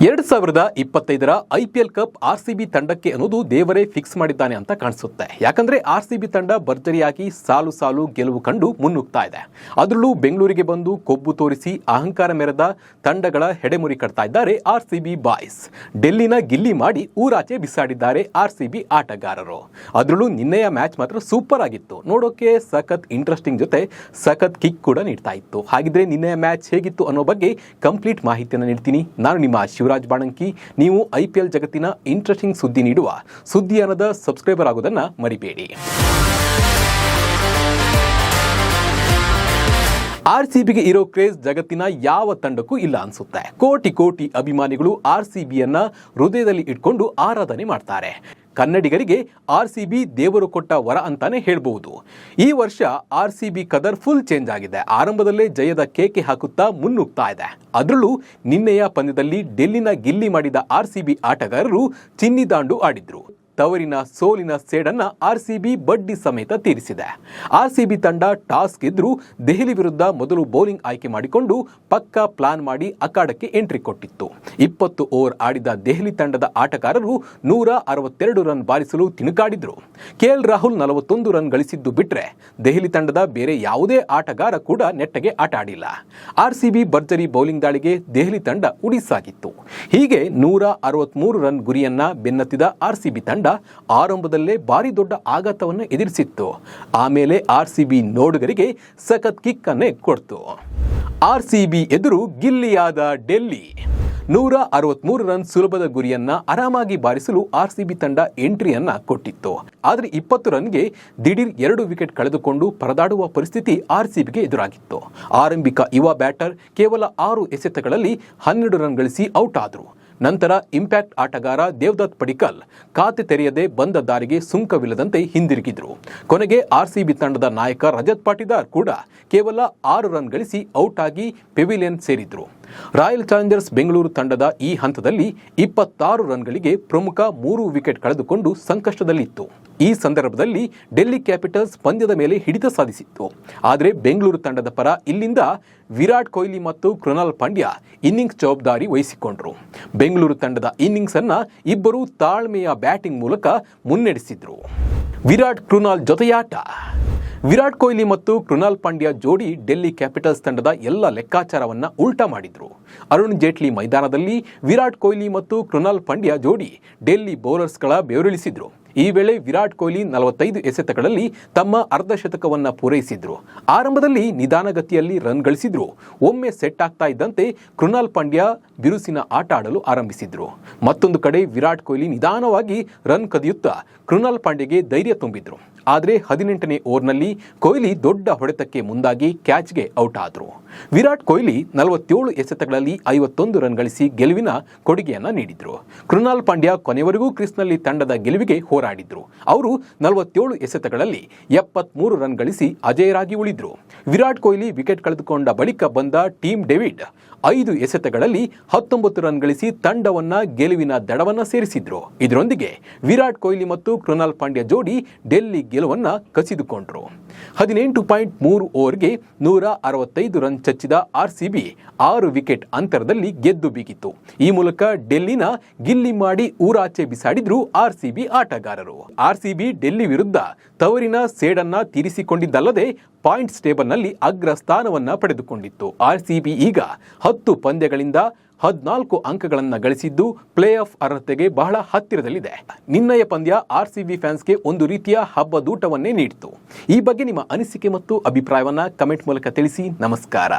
2025ರ IPL cup RCB ತಂಡಕ್ಕೆ ಅನ್ನೋದು ದೇವರೇ ಫಿಕ್ಸ್ ಮಾಡಿದ್ದಾನೆ ಅಂತ ಕಾಣಿಸುತ್ತೆ. ಯಾಕಂದ್ರೆ ಆರ್ಸಿಬಿ ತಂಡ ಭರ್ಜರಿಯಾಗಿ ಸಾಲು ಸಾಲು ಗೆಲುವು ಕಂಡು ಮುನ್ನುಗ್ತಾ ಇದೆ. ಅದರಲ್ಲೂ ಬೆಂಗಳೂರಿಗೆ ಬಂದು ಕೊಬ್ಬು ತೋರಿಸಿ ಅಹಂಕಾರ ಮೆರೆದ ತಂಡಗಳ ಹೆಡೆಮುರಿ ಕಟ್ತಾ ಇದ್ದಾರೆ ಆರ್ಸಿಬಿ ಬಾಯ್ಸ್. ಡೆಲ್ಲಿನ ಗಿಲ್ಲಿ ಮಾಡಿ ಊರಾಚೆ ಬಿಸಾಡಿದ್ದಾರೆ ಆರ್ಸಿಬಿ ಆಟಗಾರರು. ಅದರಲ್ಲೂ ನಿನ್ನೆಯ ಮ್ಯಾಚ್ ಮಾತ್ರ ಸೂಪರ್ ಆಗಿತ್ತು. ನೋಡೋಕೆ ಸಖತ್ ಇಂಟ್ರೆಸ್ಟಿಂಗ್ ಜೊತೆ ಸಖತ್ ಕಿಕ್ ಕೂಡ ನೀಡ್ತಾ ಇತ್ತು. ಹಾಗಿದ್ರೆ ನಿನ್ನೆಯ ಮ್ಯಾಚ್ ಹೇಗಿತ್ತು ಅನ್ನೋ ಬಗ್ಗೆ ಕಂಪ್ಲೀಟ್ ಮಾಹಿತಿಯನ್ನು ನೀಡ್ತೀನಿ. ನಾನು ನಿಮ್ಮ ಶಿವರಾಜ್ ಬಾಣಂಕಿ. ನೀವು IPL ಜಗತ್ತಿನ ಇಂಟ್ರೆಸ್ಟಿಂಗ್ ಸುದ್ದಿ ನೀಡುವ ಸುದ್ದಿಯಾನದ ಸಬ್ಸ್ಕ್ರೈಬರ್ ಆಗೋದನ್ನ ಮರಿಬೇಡಿ. ಆರ್ಸಿಬಿಗೆ ಇರೋ ಕ್ರೇಜ್ ಜಗತ್ತಿನ ಯಾವ ತಂಡಕ್ಕೂ ಇಲ್ಲ ಅನ್ಸುತ್ತೆ. ಕೋಟಿ ಕೋಟಿ ಅಭಿಮಾನಿಗಳು ಆರ್ಸಿಬಿಯನ್ನ ಹೃದಯದಲ್ಲಿ ಇಟ್ಕೊಂಡು ಆರಾಧನೆ ಮಾಡ್ತಾರೆ. ಕನ್ನಡಿಗರಿಗೆ ಆರ್ಸಿಬಿ ದೇವರು ಕೊಟ್ಟ ವರ ಅಂತಾನೆ ಹೇಳ್ಬಹುದು. ಈ ವರ್ಷ ಆರ್ಸಿಬಿ ಕದರ್ ಫುಲ್ ಚೇಂಜ್ ಆಗಿದೆ. ಆರಂಭದಲ್ಲೇ ಜಯದ ಕೇಕೆ ಹಾಕುತ್ತಾ ಮುನ್ನುಗ್ತಾ ಇದೆ. ಅದರಲ್ಲೂ ನಿನ್ನೆಯ ಪಂದ್ಯದಲ್ಲಿ ಡೆಲ್ಲಿನ ಗಿಲ್ಲಿ ಮಾಡಿದ ಆರ್ಸಿಬಿ ಆಟಗಾರರು ಚಿನ್ನಿದಾಂಡು ಆಡಿದ್ರು. ತವರಿನ ಸೋಲಿನ ಸೇಡನ್ನ ಆರ್ಸಿಬಿ ಬಡ್ಡಿ ಸಮೇತ ತೀರಿಸಿದೆ. ಆರ್ಸಿಬಿ ತಂಡ ಟಾಸ್ ಗೆದ್ರು ದೆಹಲಿ ವಿರುದ್ಧ ಮೊದಲು ಬೌಲಿಂಗ್ ಆಯ್ಕೆ ಮಾಡಿಕೊಂಡು ಪಕ್ಕಾ ಪ್ಲಾನ್ ಮಾಡಿ ಅಖಾಡಕ್ಕೆ ಎಂಟ್ರಿ ಕೊಟ್ಟಿತ್ತು. 20 ಓವರ್ ಆಡಿದ ದೆಹಲಿ ತಂಡದ ಆಟಗಾರರು 162 ರನ್ ಬಾರಿಸಲು ತಿಣುಕಾಡಿದ್ರು. KL ರಾಹುಲ್ 41 ರನ್ ಗಳಿಸಿದ್ದು ಬಿಟ್ರೆ ದೆಹಲಿ ತಂಡದ ಬೇರೆ ಯಾವುದೇ ಆಟಗಾರ ಕೂಡ ನೆಟ್ಟಗೆ ಆಟ ಆಡಿಲ್ಲ. ಆರ್ಸಿಬಿ ಭರ್ಜರಿ ಬೌಲಿಂಗ್ ದಾಳಿಗೆ ದೆಹಲಿ ತಂಡ ಉಡಿಸಾಗಿತ್ತು. ಹೀಗೆ 163 ರನ್ ಗುರಿಯನ್ನ ಬೆನ್ನತ್ತಿದ ಆರ್ಸಿಬಿ ತಂಡ ಆರಂಭದಲ್ಲೇ ಭಾರಿ ದೊಡ್ಡ ಆಘಾತವನ್ನು ಎದುರಿಸಿತ್ತು. ಆಮೇಲೆ ಆರ್ಸಿಬಿ ನೋಡುಗರಿಗೆ ಸಖತ್ ಕಿಕ್ ಅನ್ನೇ ಕೊಡ್ತು. ಆರ್ಸಿಬಿ ಎದುರು ಗಿಲ್ಲಿಯಾದ ಡೆಲ್ಲಿ 163 ರನ್ ಸುಲಭದ ಗುರಿಯನ್ನ ಆರಾಮಾಗಿ ಬಾರಿಸಲು ಆರ್ಸಿಬಿ ತಂಡ ಎಂಟ್ರಿಯನ್ನ ಕೊಟ್ಟಿತ್ತು. ಆದರೆ 20 ರನ್ಗೆ ದಿಢೀರ್ 2 ವಿಕೆಟ್ ಕಳೆದುಕೊಂಡು ಪರದಾಡುವ ಪರಿಸ್ಥಿತಿ ಆರ್ಸಿಬಿಗೆ ಎದುರಾಗಿತ್ತು. ಆರಂಭಿಕ ಯುವ ಬ್ಯಾಟರ್ ಕೇವಲ 6 ಎಸೆತಗಳಲ್ಲಿ 12 ರನ್ ಗಳಿಸಿ ಔಟ್ ಆದರು. ನಂತರ ಇಂಪ್ಯಾಕ್ಟ್ ಆಟಗಾರ ದೇವದತ್ ಪಡಿಕ್ಕಲ್ ಖಾತೆ ತೆರೆಯದೆ ಬಂದ ದಾರಿಗೆ ಸುಂಕವಿಲ್ಲದಂತೆ ಹಿಂದಿರುಗಿದ್ರು. ಕೊನೆಗೆ ಆರ್ಸಿಬಿ ತಂಡದ ನಾಯಕ ರಜತ್ ಪಾಟಿದಾರ್ ಕೂಡ ಕೇವಲ 6 ರನ್ ಗಳಿಸಿ ಔಟ್ ಆಗಿ ಪೆವಿಲಿಯನ್ ಸೇರಿದ್ರು. ರಾಯಲ್ ಚಾಲೆಂಜರ್ಸ್ ಬೆಂಗಳೂರು ತಂಡದ ಈ ಹಂತದಲ್ಲಿ 26 ರನ್ಗಳಿಗೆ ಪ್ರಮುಖ 3 ವಿಕೆಟ್ ಕಳೆದುಕೊಂಡು ಸಂಕಷ್ಟದಲ್ಲಿತ್ತು. ಈ ಸಂದರ್ಭದಲ್ಲಿ ಡೆಲ್ಲಿ ಕ್ಯಾಪಿಟಲ್ಸ್ ಪಂದ್ಯದ ಮೇಲೆ ಹಿಡಿತ ಸಾಧಿಸಿತ್ತು. ಆದರೆ ಬೆಂಗಳೂರು ತಂಡದ ಪರ ಇಲ್ಲಿಂದ ವಿರಾಟ್ ಕೊಹ್ಲಿ ಮತ್ತು ಕೃನಾಲ್ ಪಾಂಡ್ಯ ಇನ್ನಿಂಗ್ಸ್ ಜವಾಬ್ದಾರಿ ವಹಿಸಿಕೊಂಡ್ರು. ಬೆಂಗಳೂರು ತಂಡದ ಇನ್ನಿಂಗ್ಸ್ ಅನ್ನ ಇಬ್ಬರು ತಾಳ್ಮೆಯ ಬ್ಯಾಟಿಂಗ್ ಮೂಲಕ ಮುನ್ನಡೆಸಿದ್ರು. ವಿರಾಟ್ ಕೃನಾಲ್ ಜೊತೆಯಾಟ. ವಿರಾಟ್ ಕೊಹ್ಲಿ ಮತ್ತು ಕೃನಾಲ್ ಪಾಂಡ್ಯ ಜೋಡಿ ಡೆಲ್ಲಿ ಕ್ಯಾಪಿಟಲ್ಸ್ ತಂಡದ ಎಲ್ಲ ಲೆಕ್ಕಾಚಾರವನ್ನ ಉಲ್ಟಾ ಮಾಡಿದ್ರು. ಅರುಣ್ ಜೇಟ್ಲಿ ಮೈದಾನದಲ್ಲಿ ವಿರಾಟ್ ಕೊಹ್ಲಿ ಮತ್ತು ಕೃನಾಲ್ ಪಾಂಡ್ಯ ಜೋಡಿ ಡೆಲ್ಲಿ ಬೌಲರ್ಸ್ಗಳ ಬೆವರಿಳಿಸಿದ್ರು. ಈ ವೇಳೆ ವಿರಾಟ್ ಕೊಹ್ಲಿ 45 ಎಸೆತಗಳಲ್ಲಿ ತಮ್ಮ ಅರ್ಧಶತಕವನ್ನ ಪೂರೈಸಿದ್ರು. ಆರಂಭದಲ್ಲಿ ನಿಧಾನಗತಿಯಲ್ಲಿ ರನ್ ಗಳಿಸಿದ್ರು. ಒಮ್ಮೆ ಸೆಟ್ ಆಗ್ತಾ ಇದ್ದಂತೆ ಕೃನಾಲ್ ಪಾಂಡ್ಯ ಬಿರುಸಿನ ಆಟ ಆಡಲು ಆರಂಭಿಸಿದ್ರು. ಮತ್ತೊಂದು ಕಡೆ ವಿರಾಟ್ ಕೊಹ್ಲಿ ನಿಧಾನವಾಗಿ ರನ್ ಕದಿಯುತ್ತಾ ಕೃನಾಲ್ ಪಾಂಡ್ಯಗೆ ಧೈರ್ಯ ತುಂಬಿದ್ರು. ಆದರೆ 18ನೇ ಓವರ್ನಲ್ಲಿ ಕೊಹ್ಲಿ ದೊಡ್ಡ ಹೊಡೆತಕ್ಕೆ ಮುಂದಾಗಿ ಕ್ಯಾಚ್ಗೆ ಔಟ್ ಆದರು. ವಿರಾಟ್ ಕೊಹ್ಲಿ 47 ಎಸೆತಗಳಲ್ಲಿ 51 ರನ್ ಗಳಿಸಿ ಗೆಲುವಿನ ಕೊಡುಗೆಯನ್ನ ನೀಡಿದ್ರು. ಕೃನಾಲ್ ಪಾಂಡ್ಯ ಕೊನೆವರೆಗೂ ಕ್ರೀಸ್ನಲ್ಲಿ ತಂಡದ ಗೆಲುವಿಗೆ ಹೋರಾಡಿದ್ರು. ಅವರು 47 ಎಸೆತಗಳಲ್ಲಿ 73 ರನ್ ಗಳಿಸಿ ಅಜೇಯರಾಗಿ ಉಳಿದ್ರು. ವಿರಾಟ್ ಕೊಹ್ಲಿ ವಿಕೆಟ್ ಕಳೆದುಕೊಂಡ ಬಳಿಕ ಬಂದ ಟೀಮ್ ಡೇವಿಡ್ 5 ಎಸೆತಗಳಲ್ಲಿ 19 ರನ್ ಗಳಿಸಿ ತಂಡವನ್ನ ಗೆಲುವಿನ ದಡವನ್ನ ಸೇರಿಸಿದ್ರು. ಇದರೊಂದಿಗೆ ವಿರಾಟ್ ಕೊಹ್ಲಿ ಮತ್ತು ಕೃನಾಲ್ ಪಾಂಡ್ಯ ಜೋಡಿ ಡೆಲ್ಲಿ ಗೆಲುವನ್ನ ಕಸಿದುಕೊಂಡ್ರು. 18.3 ಓವರ್ಗೆ 165 ರನ್ ಚಚ್ಚಿದ ಆರ್ಸಿಬಿ 6 ವಿಕೆಟ್ ಅಂತರದಲ್ಲಿ ಗೆದ್ದು ಬೀಗಿತ್ತು. ಈ ಮೂಲಕ ಡೆಲ್ಲಿನ ಗಿಲ್ಲಿ ಮಾಡಿ ಊರಾಚೆ ಬಿಸಾಡಿದ್ರು ಆರ್ಸಿಬಿ ಆಟಗಾರರು. ಆರ್ಸಿಬಿ ಡೆಲ್ಲಿ ವಿರುದ್ಧ ತವರಿನ ಸೇಡನ್ನ ತೀರಿಸಿಕೊಂಡಿದ್ದಲ್ಲದೆ ಪಾಯಿಂಟ್ಸ್ ಟೇಬಲ್ನಲ್ಲಿ ಅಗ್ರ ಸ್ಥಾನವನ್ನ ಪಡೆದುಕೊಂಡಿತ್ತು. ಆರ್ಸಿಬಿ ಈಗ 10 ಪಂದ್ಯಗಳಿಂದ 14 ಅಂಕಗಳನ್ನು ಗಳಿಸಿದ್ದು ಪ್ಲೇ ಆಫ್ ಅರ್ಹತೆಗೆ ಬಹಳ ಹತ್ತಿರದಲ್ಲಿದೆ. ನಿನ್ನೆಯ ಪಂದ್ಯ ಆರ್ಸಿಬಿ ಫ್ಯಾನ್ಸ್ಗೆ ಒಂದು ರೀತಿಯ ಹಬ್ಬದೂಟವನ್ನೇ ನೀಡಿತು. ಈ ಬಗ್ಗೆ ನಿಮ್ಮ ಅನಿಸಿಕೆ ಮತ್ತು ಅಭಿಪ್ರಾಯವನ್ನ ಕಮೆಂಟ್ ಮೂಲಕ ತಿಳಿಸಿ. ನಮಸ್ಕಾರ.